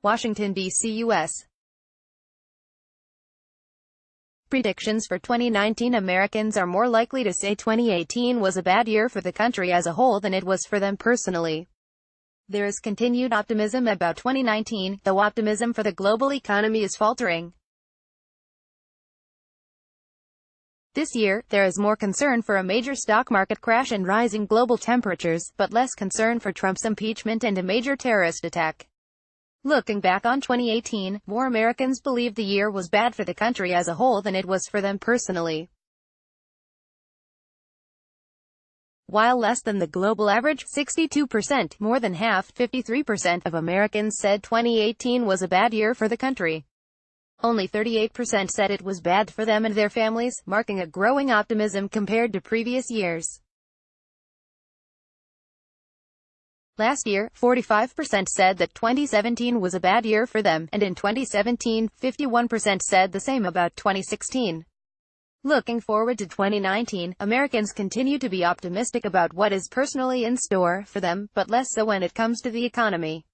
Washington, D.C., U.S. Predictions for 2019. Americans are more likely to say 2018 was a bad year for the country as a whole than it was for them personally. There is continued optimism about 2019, though optimism for the global economy is faltering. This year, there is more concern for a major stock market crash and rising global temperatures, but less concern for Trump's impeachment and a major terrorist attack. Looking back on 2018, more Americans believe the year was bad for the country as a whole than it was for them personally. While less than the global average, 62%, more than half, 53% of Americans said 2018 was a bad year for the country. Only 38% said it was bad for them and their families, marking a growing optimism compared to previous years. Last year, 45% said that 2017 was a bad year for them, and in 2017, 51% said the same about 2016. Looking forward to 2019, Americans continue to be optimistic about what is personally in store for them, but less so when it comes to the economy.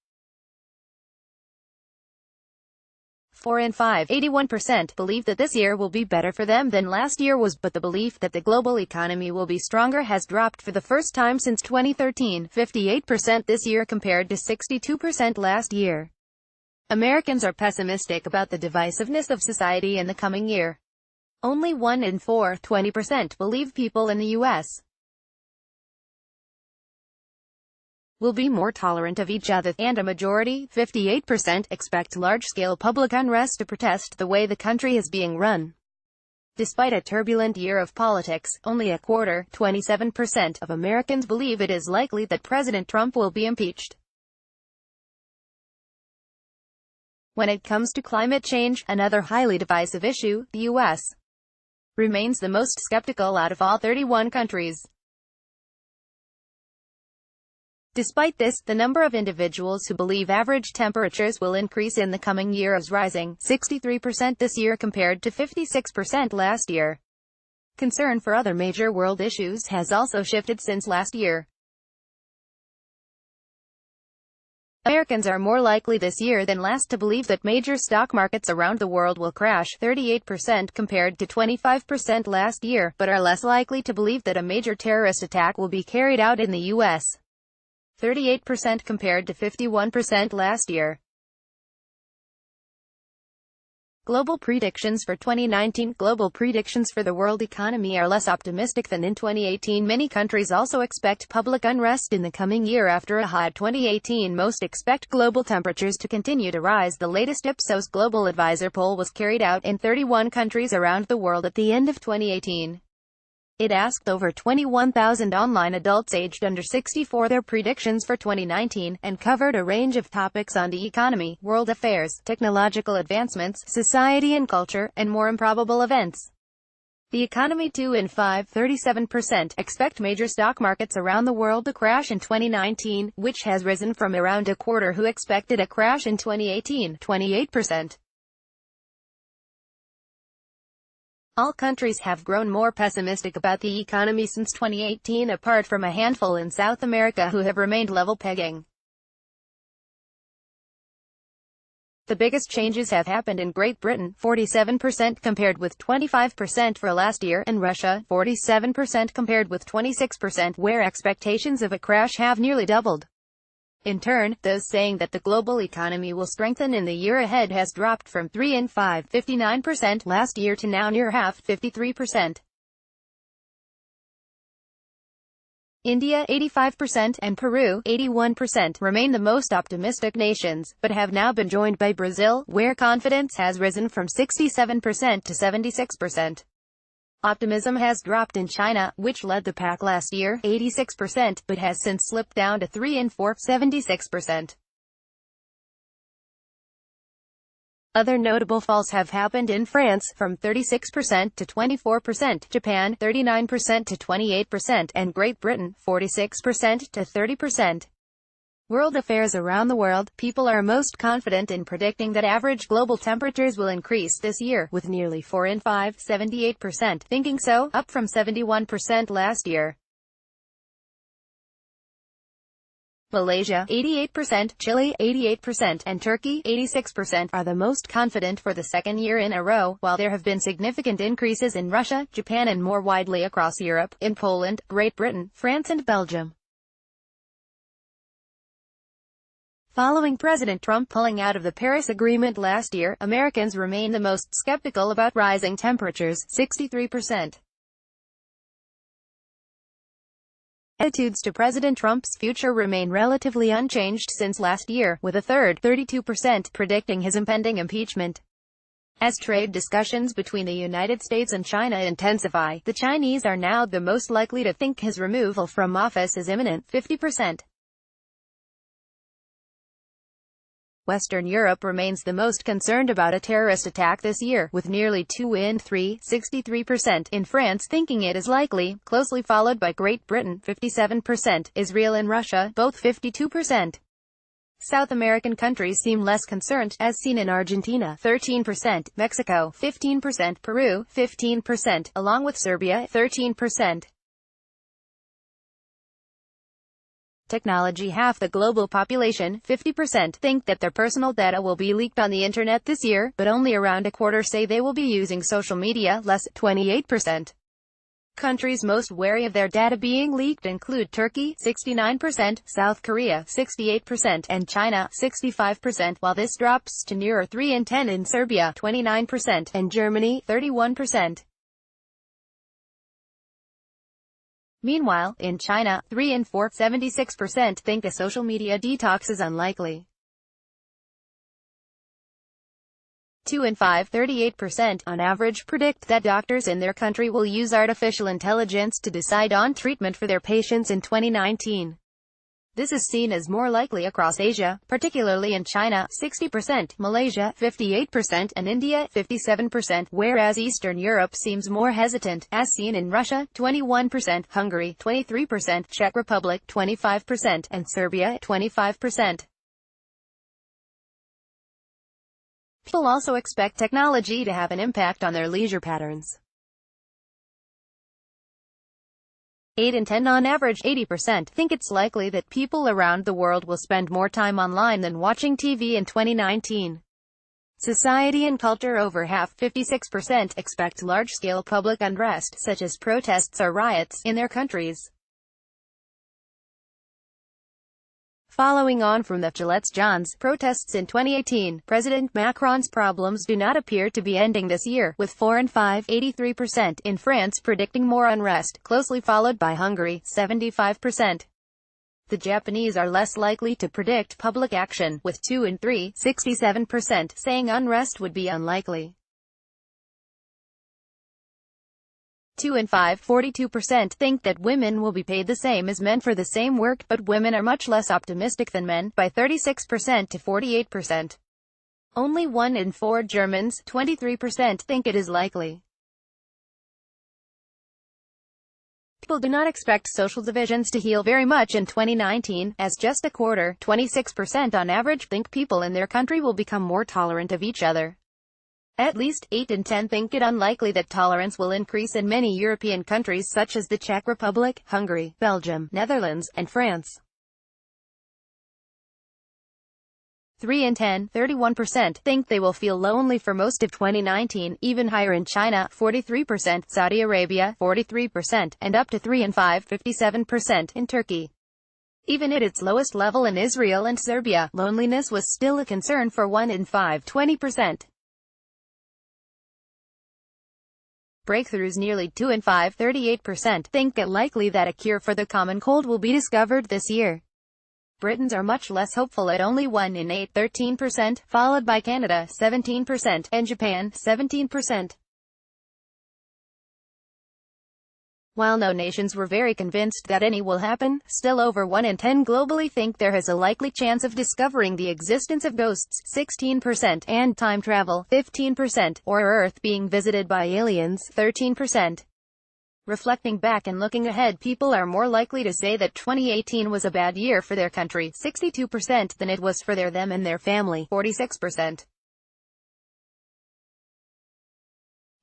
4 in 5, 81%, believe that this year will be better for them than last year was, but the belief that the global economy will be stronger has dropped for the first time since 2013, 58% this year compared to 62% last year. Americans are pessimistic about the divisiveness of society in the coming year. Only 1 in 4, 20%, believe people in the U.S. will be more tolerant of each other, and a majority, 58%, expect large-scale public unrest to protest the way the country is being run. Despite a turbulent year of politics, only a quarter, 27%, of Americans believe it is likely that President Trump will be impeached. When it comes to climate change, another highly divisive issue, the U.S. remains the most skeptical out of all 31 countries. Despite this, the number of individuals who believe average temperatures will increase in the coming year is rising, 63% this year compared to 56% last year. Concern for other major world issues has also shifted since last year. Americans are more likely this year than last to believe that major stock markets around the world will crash, 38% compared to 25% last year, but are less likely to believe that a major terrorist attack will be carried out in the U.S. 38% compared to 51% last year. Global predictions for 2019. Global predictions for the world economy are less optimistic than in 2018. Many countries also expect public unrest in the coming year after a hot 2018. Most expect global temperatures to continue to rise. The latest Ipsos Global Advisor poll was carried out in 31 countries around the world at the end of 2018. It asked over 21,000 online adults aged under 64 their predictions for 2019, and covered a range of topics on the economy, world affairs, technological advancements, society and culture, and more improbable events. The economy. 2 in 5, 37%, expect major stock markets around the world to crash in 2019, which has risen from around a quarter who expected a crash in 2018, 28%. All countries have grown more pessimistic about the economy since 2018, apart from a handful in South America who have remained level pegging. The biggest changes have happened in Great Britain, 47% compared with 25% for last year, and Russia, 47% compared with 26%, where expectations of a crash have nearly doubled. In turn, those saying that the global economy will strengthen in the year ahead has dropped from 3 in 5, 59% last year to now near half, 53%. India, 85%, and Peru, 81%, remain the most optimistic nations, but have now been joined by Brazil, where confidence has risen from 67% to 76%. Optimism has dropped in China, which led the pack last year, 86%, but has since slipped down to 3 in 4, 76%. Other notable falls have happened in France, from 36% to 24%, Japan, 39% to 28%, and Great Britain, 46% to 30%. World affairs. Around the world, people are most confident in predicting that average global temperatures will increase this year, with nearly 4 in 5, 78%, thinking so, up from 71% last year. Malaysia, 88%, Chile, 88%, and Turkey, 86%, are the most confident for the second year in a row, while there have been significant increases in Russia, Japan and more widely across Europe, in Poland, Great Britain, France and Belgium. Following President Trump pulling out of the Paris Agreement last year, Americans remain the most skeptical about rising temperatures, 63%. Attitudes to President Trump's future remain relatively unchanged since last year, with a third, 32%, predicting his impending impeachment. As trade discussions between the United States and China intensify, the Chinese are now the most likely to think his removal from office is imminent, 50%. Western Europe remains the most concerned about a terrorist attack this year, with nearly 2 in 3, 63%, in France thinking it is likely, closely followed by Great Britain, 57%, Israel and Russia, both 52%. South American countries seem less concerned, as seen in Argentina, 13%, Mexico, 15%, Peru, 15%, along with Serbia, 13%. Technology. Half the global population, 50%, think that their personal data will be leaked on the internet this year, but only around a quarter say they will be using social media, less, 28%. Countries most wary of their data being leaked include Turkey, 69%, South Korea, 68%, and China, 65%, while this drops to nearer 3 in 10 in Serbia, 29%, and Germany, 31%. Meanwhile, in China, 3 in 4, 76%, think a social media detox is unlikely. 2 in 5, 38%, on average predict that doctors in their country will use artificial intelligence to decide on treatment for their patients in 2019. This is seen as more likely across Asia, particularly in China, 60%, Malaysia, 58%, and India, 57%, whereas Eastern Europe seems more hesitant, as seen in Russia, 21%, Hungary, 23%, Czech Republic, 25%, and Serbia, 25%. People also expect technology to have an impact on their leisure patterns. 8 in 10 on average, 80%, think it's likely that people around the world will spend more time online than watching TV in 2019. Society and culture. Over half, 56%, expect large-scale public unrest, such as protests or riots, in their countries. Following on from the Gilets Jaunes protests in 2018, President Macron's problems do not appear to be ending this year, with 4 in 5, 83%, in France predicting more unrest, closely followed by Hungary, 75%. The Japanese are less likely to predict public action, with 2 in 3, 67%, saying unrest would be unlikely. 2 in 5, 42%, think that women will be paid the same as men for the same work, but women are much less optimistic than men, by 36% to 48%. Only 1 in 4 Germans, 23%, think it is likely. People do not expect social divisions to heal very much in 2019, as just a quarter, 26% on average, think people in their country will become more tolerant of each other. At least 8 in 10 think it unlikely that tolerance will increase in many European countries such as the Czech Republic, Hungary, Belgium, Netherlands, and France. 3 in 10, 31%, think they will feel lonely for most of 2019, even higher in China, 43%, Saudi Arabia, 43%, and up to 3 in 5, 57%, in Turkey. Even at its lowest level in Israel and Serbia, loneliness was still a concern for 1 in 5, 20%. Breakthroughs. Nearly 2 in 5, 38%, think it likely that a cure for the common cold will be discovered this year. Britons are much less hopeful at only 1 in 8, 13%, followed by Canada, 17%, and Japan, 17%. While no nations were very convinced that any will happen, still over 1 in 10 globally think there is a likely chance of discovering the existence of ghosts, 16%, and time travel, 15%, or Earth being visited by aliens, 13%. Reflecting back and looking ahead, people are more likely to say that 2018 was a bad year for their country, 62%, than it was for them and their family, 46%.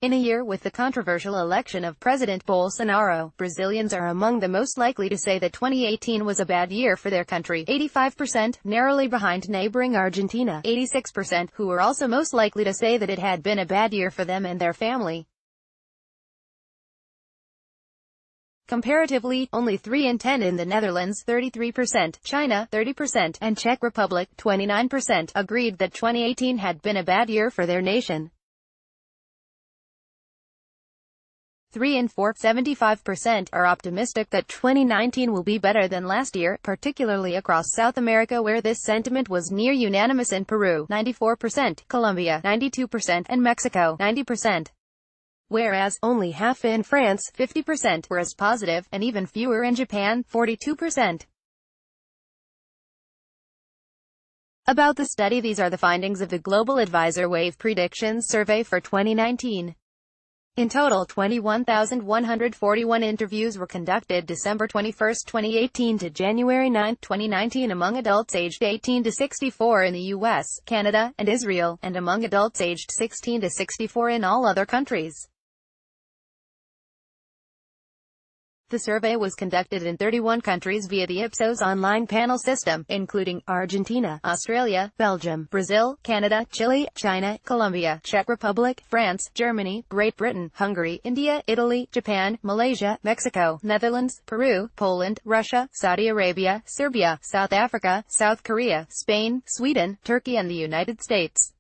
In a year with the controversial election of President Bolsonaro, Brazilians are among the most likely to say that 2018 was a bad year for their country, 85%, narrowly behind neighboring Argentina, 86%, who were also most likely to say that it had been a bad year for them and their family. Comparatively, only 3 in 10 in the Netherlands, 33%, China, 30%, and Czech Republic, 29%, agreed that 2018 had been a bad year for their nation. 3 in 4, 75%, are optimistic that 2019 will be better than last year, particularly across South America where this sentiment was near unanimous in Peru, 94%, Colombia, 92%, and Mexico, 90%. Whereas, only half in France, 50%, were as positive, and even fewer in Japan, 42%. About the study, these are the findings of the Global Advisor Wave Predictions Survey for 2019. In total, 21,141 interviews were conducted December 21, 2018 to January 9, 2019 among adults aged 18 to 64 in the US, Canada, and Israel, and among adults aged 16 to 64 in all other countries. The survey was conducted in 31 countries via the Ipsos online panel system, including Argentina, Australia, Belgium, Brazil, Canada, Chile, China, Colombia, Czech Republic, France, Germany, Great Britain, Hungary, India, Italy, Japan, Malaysia, Mexico, Netherlands, Peru, Poland, Russia, Saudi Arabia, Serbia, South Africa, South Korea, Spain, Sweden, Turkey, and the United States.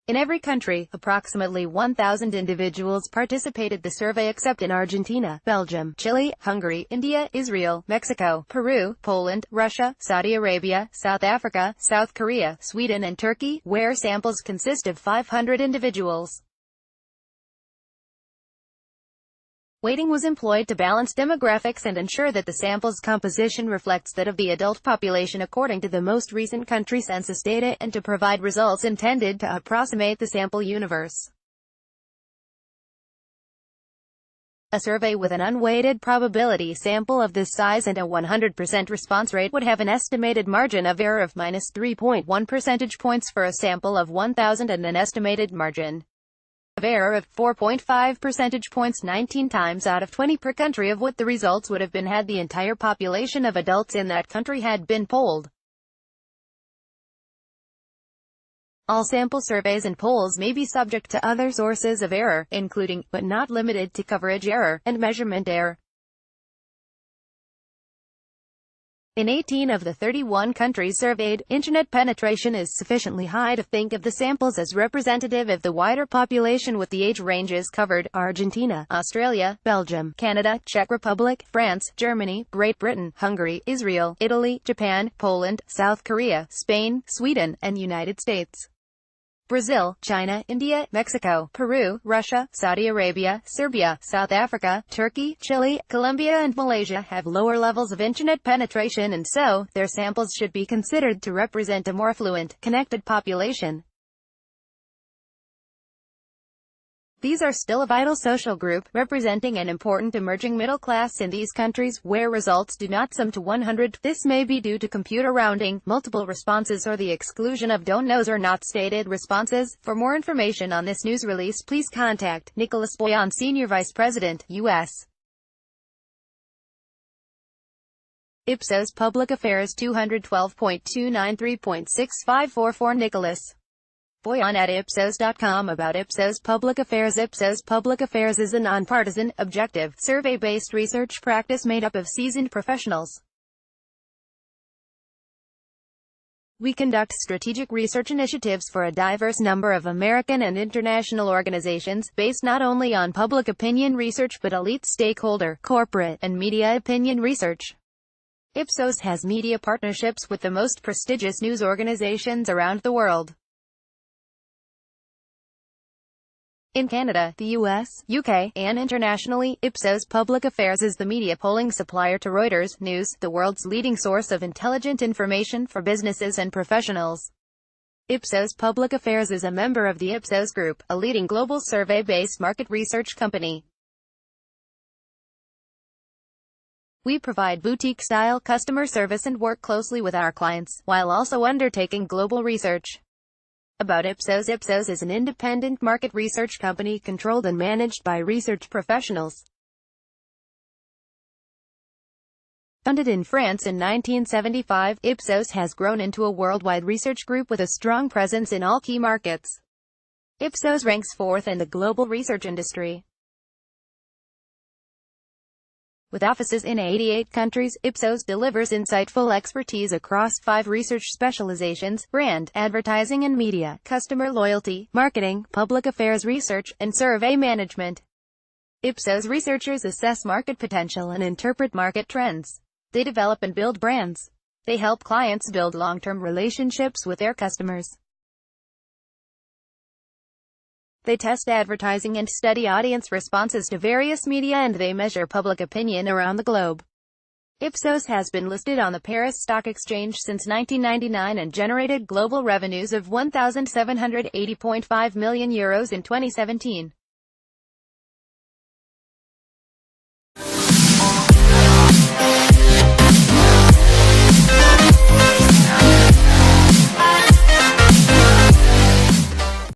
In every country, approximately 1,000 individuals participated the survey except in Argentina, Belgium, Chile, Hungary, India, Israel, Mexico, Peru, Poland, Russia, Saudi Arabia, South Africa, South Korea, Sweden and Turkey, where samples consist of 500 individuals. Weighting was employed to balance demographics and ensure that the sample's composition reflects that of the adult population according to the most recent country census data, and to provide results intended to approximate the sample universe. A survey with an unweighted probability sample of this size and a 100% response rate would have an estimated margin of error of minus 3.1 percentage points for a sample of 1,000 and an estimated margin of error of 4.5 percentage points, 19 times out of 20 per country of what the results would have been had the entire population of adults in that country had been polled. All sample surveys and polls may be subject to other sources of error, including, but not limited to, coverage error, and measurement error. In 18 of the 31 countries surveyed, internet penetration is sufficiently high to think of the samples as representative of the wider population with the age ranges covered: Argentina, Australia, Belgium, Canada, Czech Republic, France, Germany, Great Britain, Hungary, Israel, Italy, Japan, Poland, South Korea, Spain, Sweden, and United States. Brazil, China, India, Mexico, Peru, Russia, Saudi Arabia, Serbia, South Africa, Turkey, Chile, Colombia and Malaysia have lower levels of internet penetration, and so, their samples should be considered to represent a more affluent, connected population. These are still a vital social group, representing an important emerging middle class in these countries, where results do not sum to 100. This may be due to computer rounding, multiple responses, or the exclusion of don't knows or not stated responses. For more information on this news release, please contact Nicholas Boyan, Senior Vice President, U.S. Ipsos Public Affairs 212.293.6544 Nicholas Boyan at Ipsos.com. About Ipsos Public Affairs. Ipsos Public Affairs is a nonpartisan, objective, survey-based research practice made up of seasoned professionals. We conduct strategic research initiatives for a diverse number of American and international organizations, based not only on public opinion research but elite stakeholder, corporate, and media opinion research. Ipsos has media partnerships with the most prestigious news organizations around the world. In Canada, the US, UK, and internationally, Ipsos Public Affairs is the media polling supplier to Reuters News, the world's leading source of intelligent information for businesses and professionals. Ipsos Public Affairs is a member of the Ipsos Group, a leading global survey-based market research company. We provide boutique-style customer service and work closely with our clients, while also undertaking global research. About Ipsos. Ipsos is an independent market research company controlled and managed by research professionals. Founded in France in 1975, Ipsos has grown into a worldwide research group with a strong presence in all key markets. Ipsos ranks fourth in the global research industry. With offices in 88 countries, Ipsos delivers insightful expertise across 5 research specializations: brand, advertising and media, customer loyalty, marketing, public affairs research, and survey management. Ipsos researchers assess market potential and interpret market trends. They develop and build brands. They help clients build long-term relationships with their customers. They test advertising and study audience responses to various media, and they measure public opinion around the globe. Ipsos has been listed on the Paris Stock Exchange since 1999 and generated global revenues of €1,780.5 million in 2017.